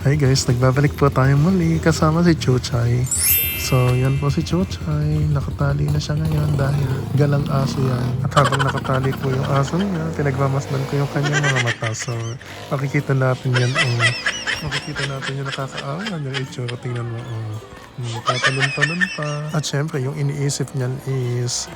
Hi guys, nagbabalik po tayo muli kasama si Chuchay. So yan po si Chuchay, nakatali na siya ngayon dahil galang aso yan. At habang nakatali po yung aso niya, pinagmamasdan ko yung kanyang mga mata. So makikita natin yan makikita natin yung nakakaawa yung itsura. Tingnan mo tatalon-talon pa. At syempre yung iniisip niyan is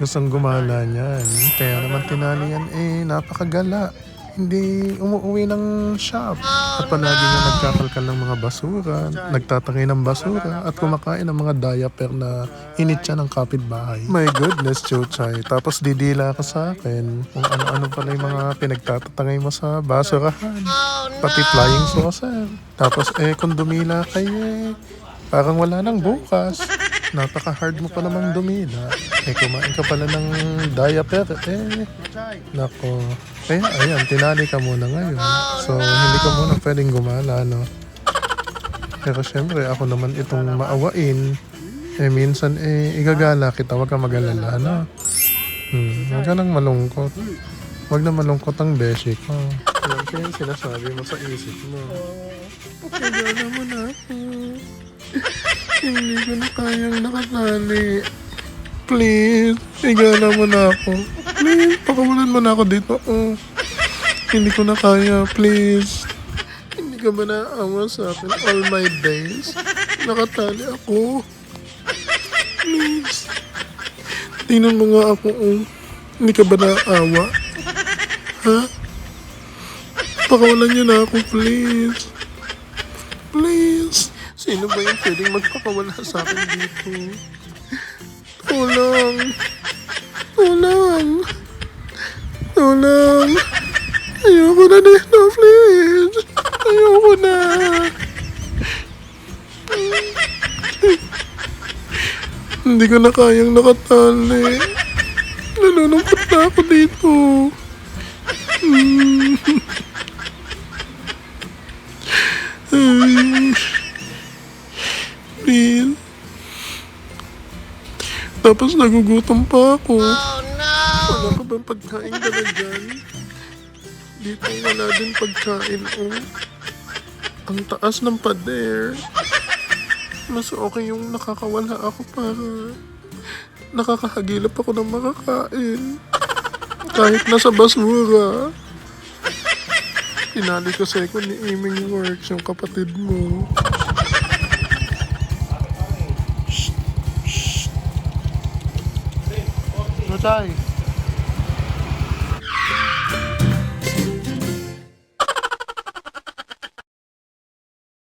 gustong gumala niyan. Kaya naman tinali yan napakagala. Hindi umuwi ng shop. At palagi nga nagkakalkal ng mga basura, nagtatangay ng basura, at kumakain ng mga diaper na initya ng kapitbahay. My goodness, Chuchay. Tapos didila ka sa akin kung ano-ano pala yung mga pinagtatatangay mo sa basurahan. Pati flying saucer. Tapos kung dumila kayo parang wala nang bukas. Napaka-hard mo pa namang dumila. Kumain ka pala ng diaper. Nako. Kaya ayan, tinali ka muna ngayon. So, hindi ka muna pwedeng gumala, no? Pero syempre, ako naman itong maawain. Minsan, igagala kita. Huwag ka mag-alala, no? Huwag ka nang malungkot. Huwag na malungkot ang beshi ko. Alam ko yung sinasabi mo sa isip mo. Igala mo na ako. Hindi ko na kayang nakatali. Please, igala mo na ako. Please, pakawalan mo na ako dito. Hindi ko na kaya, please. Hindi ka ba naawa sa akin all my days? Nakatali ako. Please. Tingnan mo nga ako, Hindi ka ba naawa? Ha? Pakawalan niyo na ako, please. Please. Sino ba yung pwedeng magpakawala sa akin dito? Tulong. Tulong. Tulong. Ayoko na dito, please. Ayoko na. Hindi ko na kayang nakatali. Nalulungkot na ako dito. Please. Tapos nagugutom pa ako. Oh no! Wala ka bang pagkain dala dyan? Dito wala din pagkain, Ang taas ng pader. Mas okay yung nakakawala ako para nakakahagilap ako ng makakain. Kahit nasa basura. Pinali ko sa ni Iming Works, yung kapatid mo. Shh. Shh. Chuchay.